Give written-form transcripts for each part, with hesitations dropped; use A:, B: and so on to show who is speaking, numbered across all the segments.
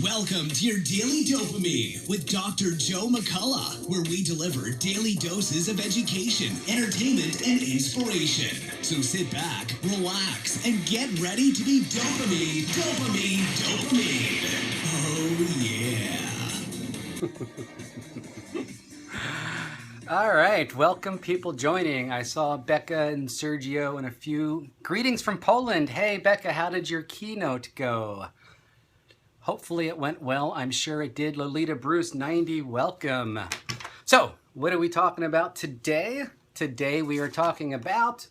A: Welcome to your Daily Dopamine with Dr. Joe McCullough, where we deliver daily doses of education, entertainment, and inspiration. So sit back, relax, and get ready to be dopamine, dopamine, dopamine. Oh, yeah.
B: All right, welcome people joining. I saw Becca and Sergio and a few greetings from Poland. Hey Becca, how did your keynote go? Hopefully it went well. I'm sure it did. Lolita Bruce 90, welcome. So, what are we talking about today? Today we are talking about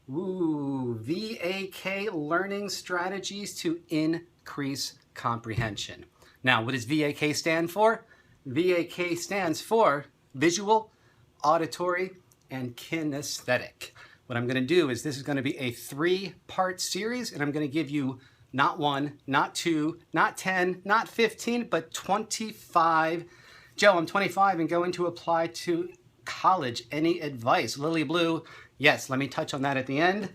B: VAK Learning Strategies to Increase Comprehension. Now, what does VAK stand for? VAK stands for Visual, Auditory, and Kinesthetic. What I'm going to do is this is going to be a 3-part series, and I'm going to give you not 1, not 2, not 10, not 15, but 25. Joe, I'm 25 and going to apply to college. Any advice? Lily Blue, yes, let me touch on that at the end.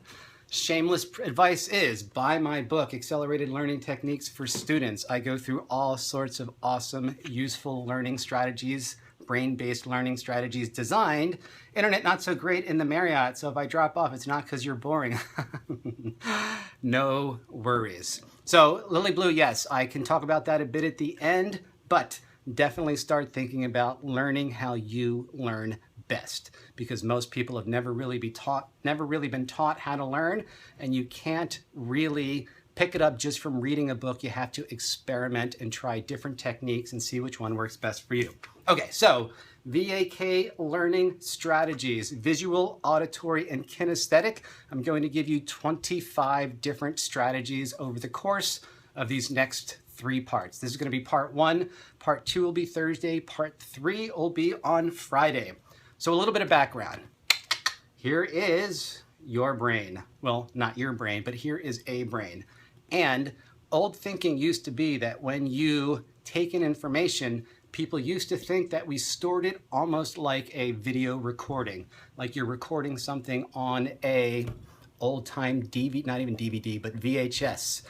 B: Shameless advice is buy my book, Accelerated Learning Techniques for Students. I go through all sorts of awesome, useful learning strategies, brain-based learning strategies designed. Internet not so great in the Marriott, so if I drop off, it's not because you're boring. No worries. So Lily Blue, yes, I can talk about that a bit at the end, but definitely start thinking about learning how you learn best, because most people have never really been taught how to learn, and you can't really pick it up just from reading a book. You have to experiment and try different techniques and see which one works best for you. Okay, so VAK Learning Strategies, Visual, Auditory, and Kinesthetic. I'm going to give you 25 different strategies over the course of these next 3 parts. This is going to be part 1. Part 2 will be Thursday. Part 3 will be on Friday. So a little bit of background. Here is your brain. Well, not your brain, but here is a brain. And old thinking used to be that when you take in information, people used to think that we stored it almost like a video recording, like you're recording something on a old-time DVD, not even DVD, but VHS.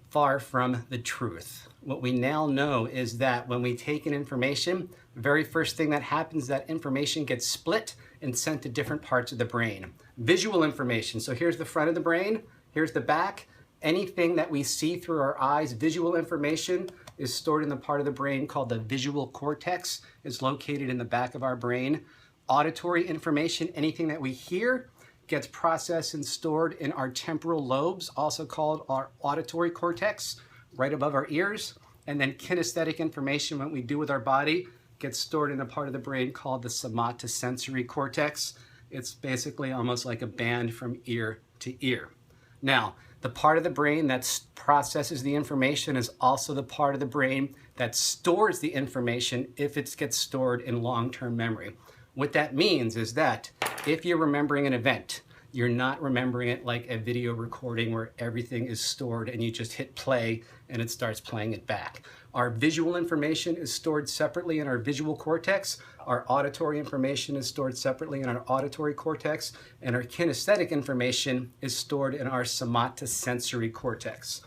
B: Far from the truth. What we now know is that when we take in information, the very first thing that happens is that information gets split and sent to different parts of the brain. Visual information, so here's the front of the brain, here's the back. Anything that we see through our eyes, visual information, is stored in the part of the brain called the visual cortex. It's located in the back of our brain. Auditory information, anything that we hear, gets processed and stored in our temporal lobes, also called our auditory cortex, right above our ears. And then kinesthetic information, what we do with our body, gets stored in a part of the brain called the somatosensory cortex. It's basically almost like a band from ear to ear. Now, the part of the brain that processes the information is also the part of the brain that stores the information if it gets stored in long-term memory. What that means is that if you're remembering an event, you're not remembering it like a video recording where everything is stored and you just hit play and it starts playing it back. Our visual information is stored separately in our visual cortex. Our auditory information is stored separately in our auditory cortex. And our kinesthetic information is stored in our somatosensory cortex.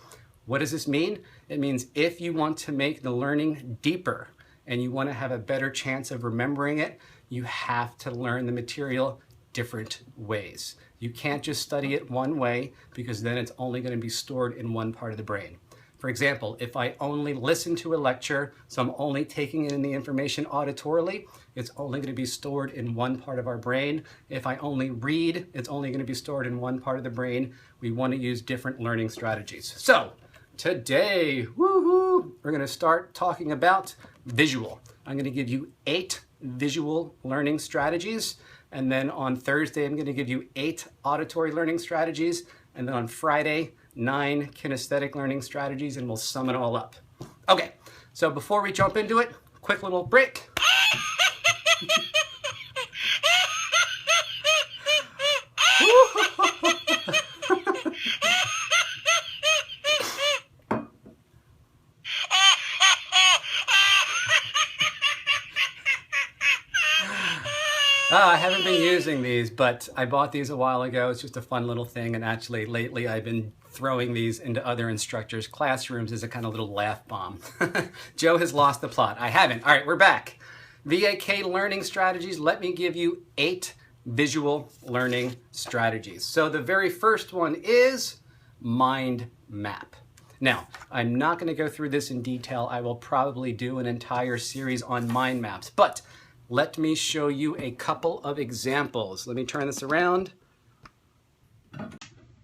B: What does this mean? It means if you want to make the learning deeper and you want to have a better chance of remembering it, you have to learn the material different ways. You can't just study it one way, because then it's only going to be stored in one part of the brain. For example, if I only listen to a lecture, so I'm only taking in the information auditorily, it's only going to be stored in one part of our brain. If I only read, it's only going to be stored in one part of the brain. We want to use different learning strategies. So today, woohoo, we're going to start talking about visual. I'm going to give you 8 visual learning strategies. And then on Thursday, I'm going to give you 8 auditory learning strategies. And then on Friday, 9 kinesthetic learning strategies, and we'll sum it all up. Okay, so before we jump into it, quick little break. I haven't been using these, but I bought these a while ago. It's just a fun little thing, and actually lately I've been throwing these into other instructors' classrooms as a kind of little laugh bomb. Joe has lost the plot. I haven't. All right, we're back. VAK Learning Strategies. Let me give you 8 visual learning strategies. So the very first one is mind map. Now, I'm not going to go through this in detail. I will probably do an entire series on mind maps, but let me show you a couple of examples. Let me turn this around.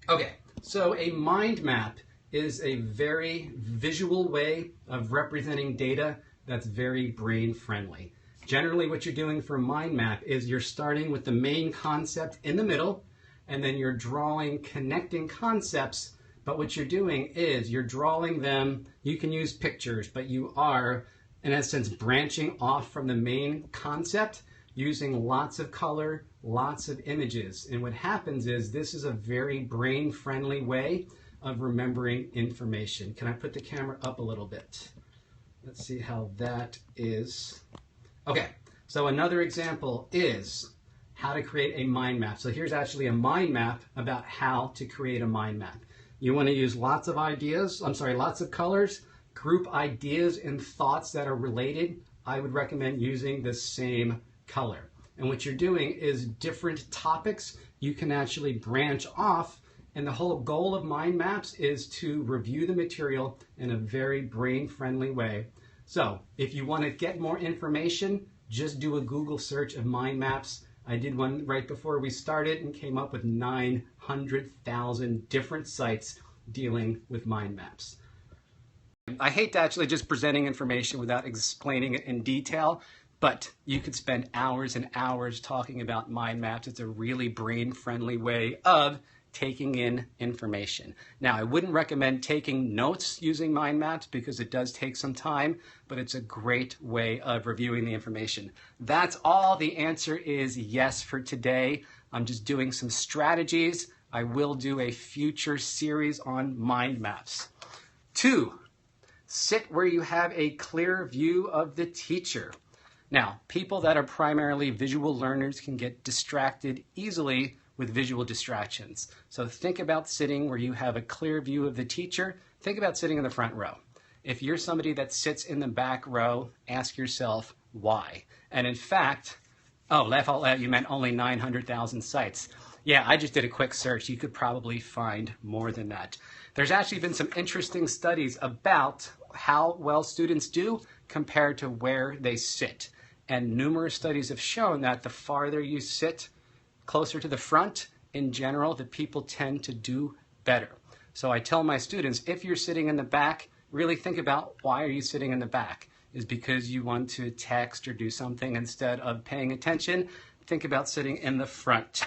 B: Okay, so a mind map is a very visual way of representing data that's very brain friendly. Generally, what you're doing for a mind map is you're starting with the main concept in the middle, and then you're drawing connecting concepts. But what you're doing is you're drawing them, you can use pictures, but you are, in essence, branching off from the main concept using lots of color, lots of images. And what happens is this is a very brain-friendly way of remembering information. Can I put the camera up a little bit? Let's see how that is. Okay, so another example is how to create a mind map. So here's actually a mind map about how to create a mind map. You want to use lots of lots of colors, group ideas and thoughts that are related. I would recommend using the same color. And what you're doing is different topics you can actually branch off. And the whole goal of mind maps is to review the material in a very brain-friendly way. So if you want to get more information, just do a Google search of mind maps. I did one right before we started and came up with 900,000 different sites dealing with mind maps. I hate to actually just presenting information without explaining it in detail, but you could spend hours and hours talking about mind maps. It's a really brain-friendly way of taking in information. Now, I wouldn't recommend taking notes using mind maps because it does take some time, but it's a great way of reviewing the information. That's all. The answer is yes for today. I'm just doing some strategies. I will do a future series on mind maps. 2, sit where you have a clear view of the teacher. Now, people that are primarily visual learners can get distracted easily with visual distractions. So think about sitting where you have a clear view of the teacher. Think about sitting in the front row. If you're somebody that sits in the back row, ask yourself why. And in fact, oh, laugh out loud, you meant only 900,000 sites. Yeah, I just did a quick search. You could probably find more than that. There's actually been some interesting studies about how well students do compared to where they sit. And numerous studies have shown that the farther you sit closer to the front, in general, the people tend to do better. So I tell my students, if you're sitting in the back, really think about why are you sitting in the back? Is because you want to text or do something instead of paying attention? Think about sitting in the front.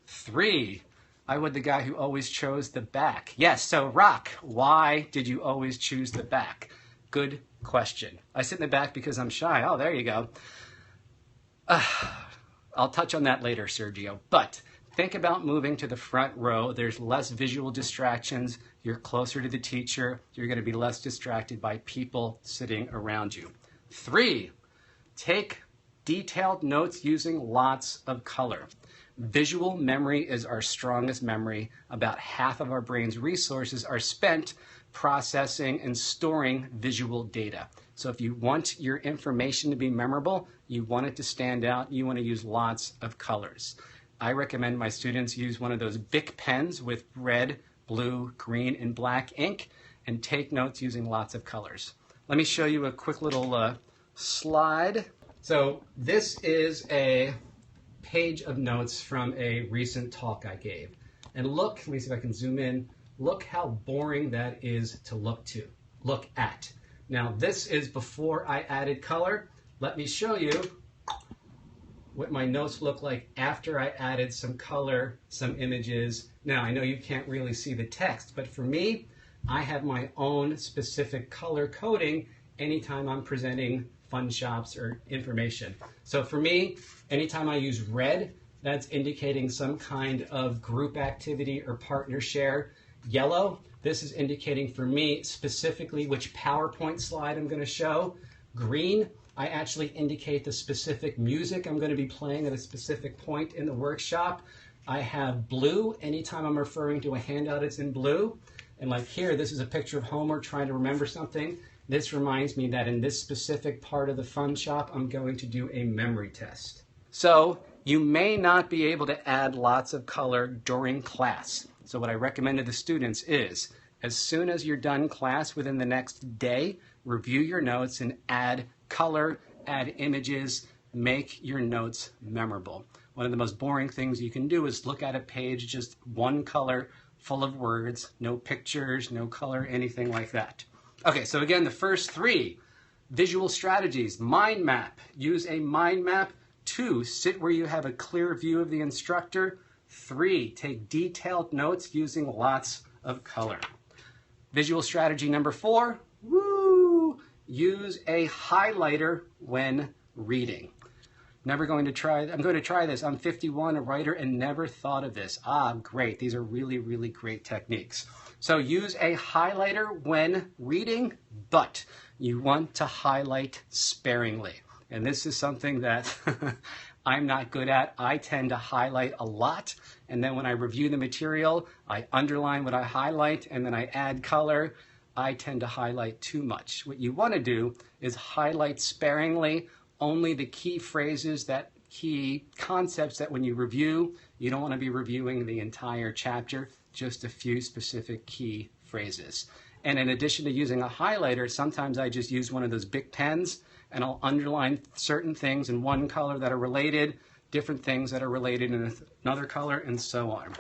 B: 3, I was the guy who always chose the back. Yes, so Rock, why did you always choose the back? Good question. I sit in the back because I'm shy. Oh, there you go. I'll touch on that later, Sergio. But think about moving to the front row. There's less visual distractions. You're closer to the teacher. You're going to be less distracted by people sitting around you. 3, take detailed notes using lots of color. Visual memory is our strongest memory. About half of our brain's resources are spent processing and storing visual data. So if you want your information to be memorable, you want it to stand out, you want to use lots of colors. I recommend my students use one of those Bic pens with red, blue, green, and black ink and take notes using lots of colors. Let me show you a quick little slide. So this is a page of notes from a recent talk I gave. And look, let me see if I can zoom in. Look how boring that is to look at. Now this is before I added color. Let me show you what my notes look like after I added some color, some images. Now I know you can't really see the text, but for me, I have my own specific color coding anytime I'm presenting fun shops or information. So for me, anytime I use red, that's indicating some kind of group activity or partner share. Yellow, this is indicating for me specifically which PowerPoint slide I'm going to show. Green, I actually indicate the specific music I'm going to be playing at a specific point in the workshop. I have blue, anytime I'm referring to a handout, it's in blue. And like here, this is a picture of Homer trying to remember something. This reminds me that in this specific part of the fun shop, I'm going to do a memory test. So you may not be able to add lots of color during class. So what I recommend to the students is, as soon as you're done class within the next day, review your notes and add color, add images, make your notes memorable. One of the most boring things you can do is look at a page, just one color, full of words, no pictures, no color, anything like that. Okay, so again, the first three, visual strategies, mind map. Use a mind map. 2, sit where you have a clear view of the instructor. 3, take detailed notes using lots of color. Visual strategy number 4, use a highlighter when reading. I'm going to try this. I'm 51, a writer, and never thought of this. Great. These are really, really great techniques. So use a highlighter when reading, but you want to highlight sparingly. And this is something that I'm not good at. I tend to highlight a lot, and then when I review the material, I underline what I highlight, and then I add color. I tend to highlight too much. What you want to do is highlight sparingly, only the key phrases, that key concepts that when you review, you don't want to be reviewing the entire chapter, just a few specific key phrases. And in addition to using a highlighter, sometimes I just use one of those big pens, and I'll underline certain things in one color that are related, different things that are related in another color, and so on.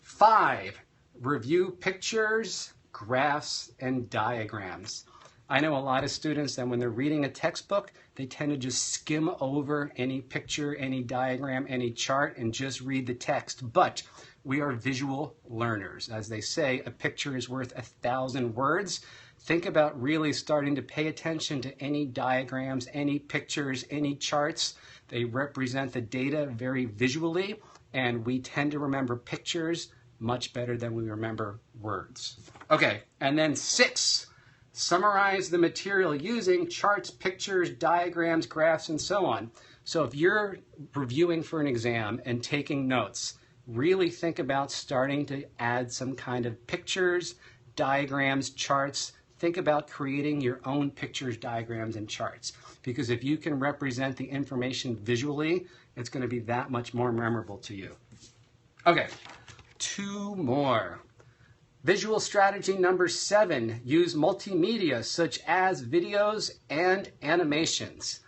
B: 5, review pictures, graphs, and diagrams. I know a lot of students that when they're reading a textbook, they tend to just skim over any picture, any diagram, any chart, and just read the text. But we are visual learners. As they say, a picture is worth 1,000 words. Think about really starting to pay attention to any diagrams, any pictures, any charts. They represent the data very visually, and we tend to remember pictures much better than we remember words. Okay, and then 6, summarize the material using charts, pictures, diagrams, graphs, and so on. So if you're reviewing for an exam and taking notes, really think about starting to add some kind of pictures, diagrams, charts. Think about creating your own pictures, diagrams, and charts. Because if you can represent the information visually, it's going to be that much more memorable to you. Okay, 2 more. Visual strategy number 7, use multimedia such as videos and animations.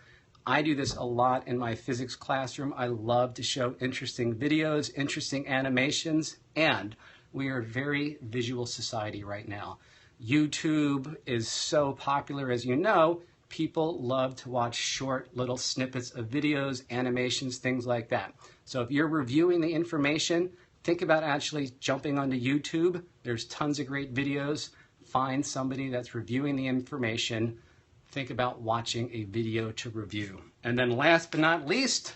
B: I do this a lot in my physics classroom. I love to show interesting videos, interesting animations, and we are a very visual society right now. YouTube is so popular, as you know. People love to watch short little snippets of videos, animations, things like that. So if you're reviewing the information, think about actually jumping onto YouTube. There's tons of great videos. Find somebody that's reviewing the information. Think about watching a video to review. And then last but not least,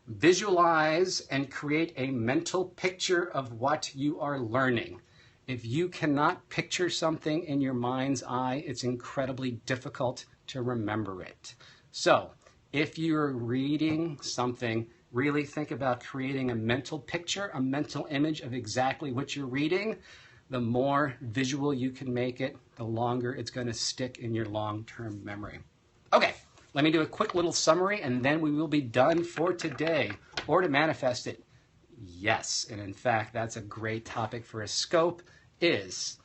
B: visualize and create a mental picture of what you are learning. If you cannot picture something in your mind's eye, it's incredibly difficult to remember it. So if you're reading something, really think about creating a mental picture, a mental image of exactly what you're reading. The more visual you can make it, the longer it's going to stick in your long-term memory. Okay, let me do a quick little summary, and then we will be done for today. Or to manifest it, yes. And in fact, that's a great topic for a scope, is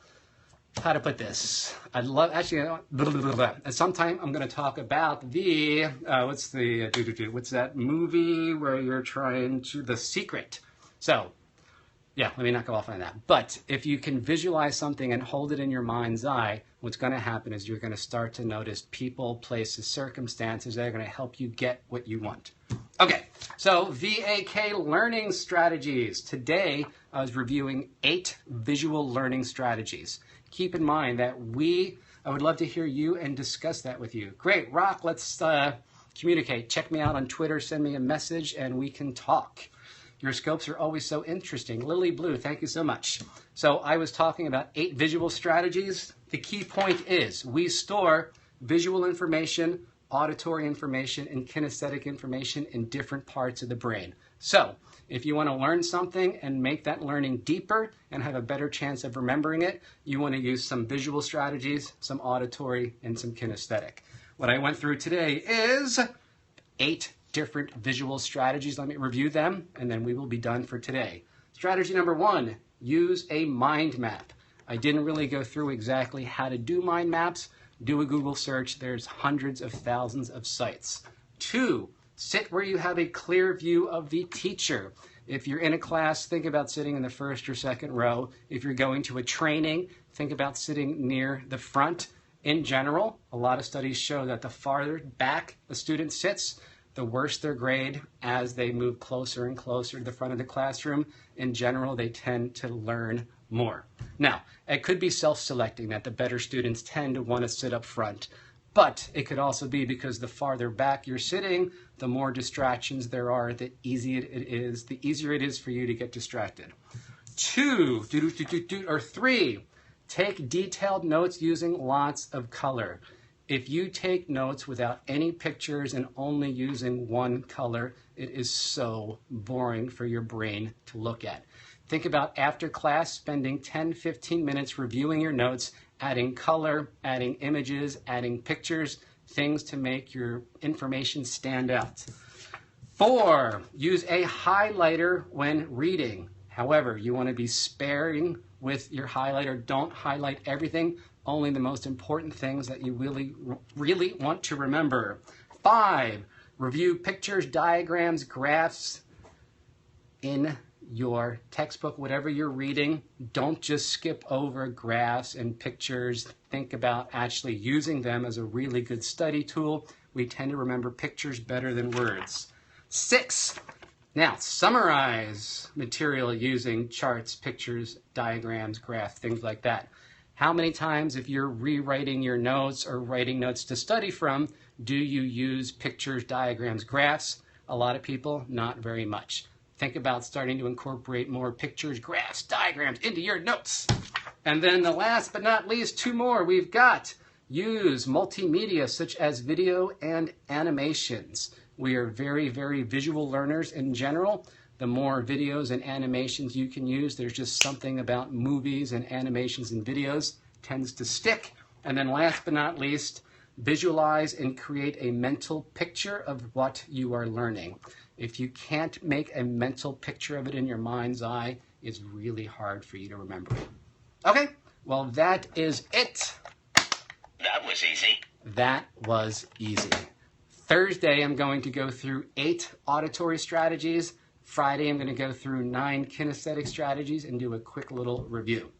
B: how to put this. I'd love, actually, at some time I'm going to talk about the, what's that movie where you're trying to, The Secret. So, yeah, let me not go off on that. But if you can visualize something and hold it in your mind's eye, what's going to happen is you're going to start to notice people, places, circumstances that are going to help you get what you want. Okay, so VAK Learning Strategies. Today, I was reviewing 8 visual learning strategies. Keep in mind that I would love to hear you and discuss that with you. Great, Rock, let's communicate. Check me out on Twitter, send me a message, and we can talk. Your scopes are always so interesting. Lily Blue, thank you so much. So I was talking about 8 visual strategies. The key point is we store visual information, auditory information, and kinesthetic information in different parts of the brain. So if you want to learn something and make that learning deeper and have a better chance of remembering it, you want to use some visual strategies, some auditory, and some kinesthetic. What I went through today is 8 different visual strategies. Let me review them, and then we will be done for today. Strategy number 1, use a mind map. I didn't really go through exactly how to do mind maps. Do a Google search. There's hundreds of thousands of sites. 2, sit where you have a clear view of the teacher. If you're in a class, think about sitting in the first or second row. If you're going to a training, think about sitting near the front. In general, a lot of studies show that the farther back a student sits, the worse their grade as they move closer and closer to the front of the classroom. In general, they tend to learn more. Now, it could be self-selecting that the better students tend to want to sit up front, but it could also be because the farther back you're sitting, the more distractions there are, the easier it is for you to get distracted. 2, or 3, take detailed notes using lots of color. If you take notes without any pictures and only using one color, it is so boring for your brain to look at. Think about after class spending 10-15 minutes reviewing your notes, adding color, adding images, adding pictures, things to make your information stand out. 4, use a highlighter when reading. However, you want to be sparing with your highlighter. Don't highlight everything, only the most important things that you really want to remember. 5, review pictures, diagrams, graphs in your textbook, whatever you're reading. Don't just skip over graphs and pictures. Think about actually using them as a really good study tool. We tend to remember pictures better than words. 6, now summarize material using charts, pictures, diagrams, graphs, things like that. How many times, if you're rewriting your notes or writing notes to study from, do you use pictures, diagrams, graphs? A lot of people, not very much. Think about starting to incorporate more pictures, graphs, diagrams into your notes. And then the last but not least, 2 more we've got. Use multimedia such as video and animations. We are very, very visual learners in general. The more videos and animations you can use, there's just something about movies and animations and videos tends to stick. And then last but not least, visualize and create a mental picture of what you are learning. If you can't make a mental picture of it in your mind's eye, it's really hard for you to remember it. Okay, well, that is it.
C: That was easy.
B: That was easy. Thursday, I'm going to go through 8 auditory strategies. Friday, I'm going to go through 9 kinesthetic strategies and do a quick little review.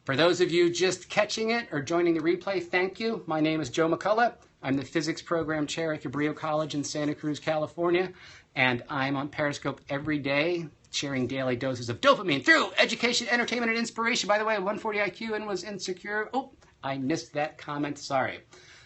B: For those of you just catching it or joining the replay, thank you. My name is Joe McCullough. I'm the physics program chair at Cabrillo College in Santa Cruz, California, and I'm on Periscope every day, sharing daily doses of dopamine through education, entertainment, and inspiration. By the way, 140 IQ and was insecure. Oh, I missed that comment. Sorry.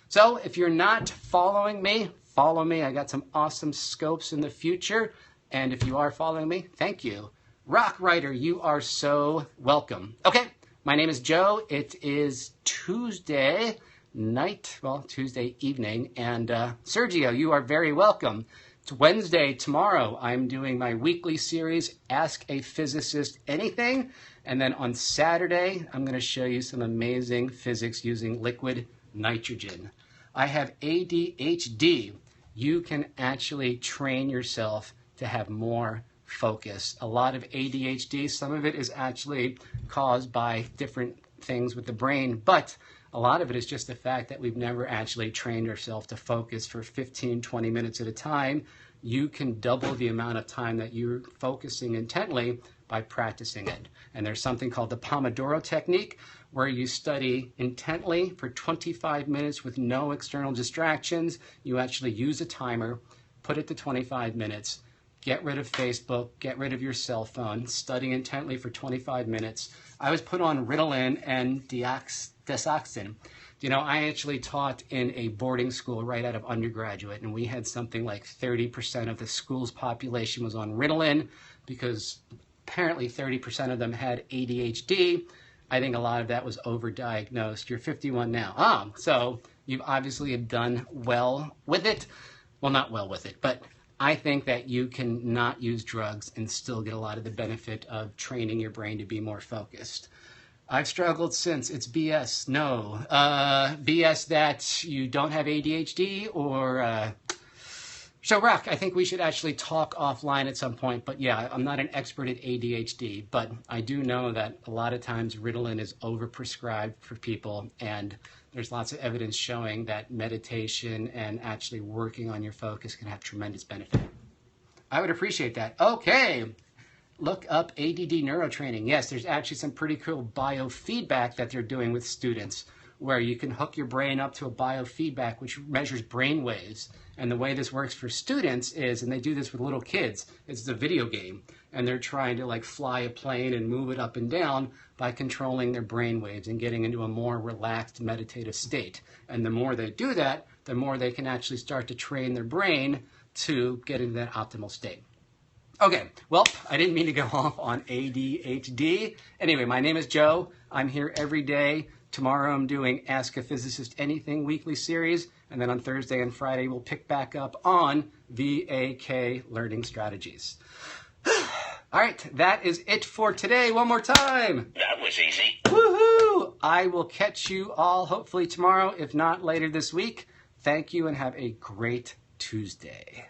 B: So if you're not following me, follow me. I got some awesome scopes in the future. And if you are following me, thank you. Rock Writer, you are so welcome. Okay, my name is Joe. It is Tuesday night, well, Tuesday evening. And Sergio, you are very welcome. It's Wednesday, tomorrow. I'm doing my weekly series, Ask a Physicist Anything. And then on Saturday, I'm going to show you some amazing physics using liquid nitrogen. I have ADHD. You can actually train yourself to have more focus. A lot of ADHD, some of it is actually caused by different things with the brain, but a lot of it is just the fact that we've never actually trained ourselves to focus for 15-20 minutes at a time. You can double the amount of time that you're focusing intently by practicing it. And there's something called the Pomodoro technique, where you study intently for 25 minutes with no external distractions. You actually use a timer, put it to 25 minutes, get rid of Facebook, get rid of your cell phone, study intently for 25 minutes. I was put on Ritalin and Desoxyn. You know, I actually taught in a boarding school right out of undergraduate, and we had something like 30% of the school's population was on Ritalin because apparently 30% of them had ADHD. I think a lot of that was overdiagnosed. You're 51 now. So you've obviously done well with it. Well, not well with it, but I think that you can not use drugs and still get a lot of the benefit of training your brain to be more focused. I've struggled since. It's BS. No. BS that you don't have ADHD or... So, Rock, I think we should actually talk offline at some point. But yeah, I'm not an expert at ADHD, but I do know that a lot of times Ritalin is overprescribed for people, and there's lots of evidence showing that meditation and actually working on your focus can have tremendous benefit. I would appreciate that. Okay, look up ADD neurotraining. Yes, there's actually some pretty cool biofeedback that they're doing with students, where you can hook your brain up to a biofeedback which measures brain waves. And the way this works for students is, and they do this with little kids, it's a video game, and they're trying to like fly a plane and move it up and down by controlling their brain waves and getting into a more relaxed meditative state. And the more they do that, the more they can actually start to train their brain to get into that optimal state. Okay, well, I didn't mean to go off on ADHD. Anyway, my name is Joe. I'm here every day. Tomorrow I'm doing Ask a Physicist Anything weekly series, and then on Thursday and Friday we'll pick back up on VAK Learning Strategies. All right, that is it for today. One more time.
C: That was easy.
B: Woohoo! I will catch you all hopefully tomorrow, if not later this week. Thank you and have a great Tuesday.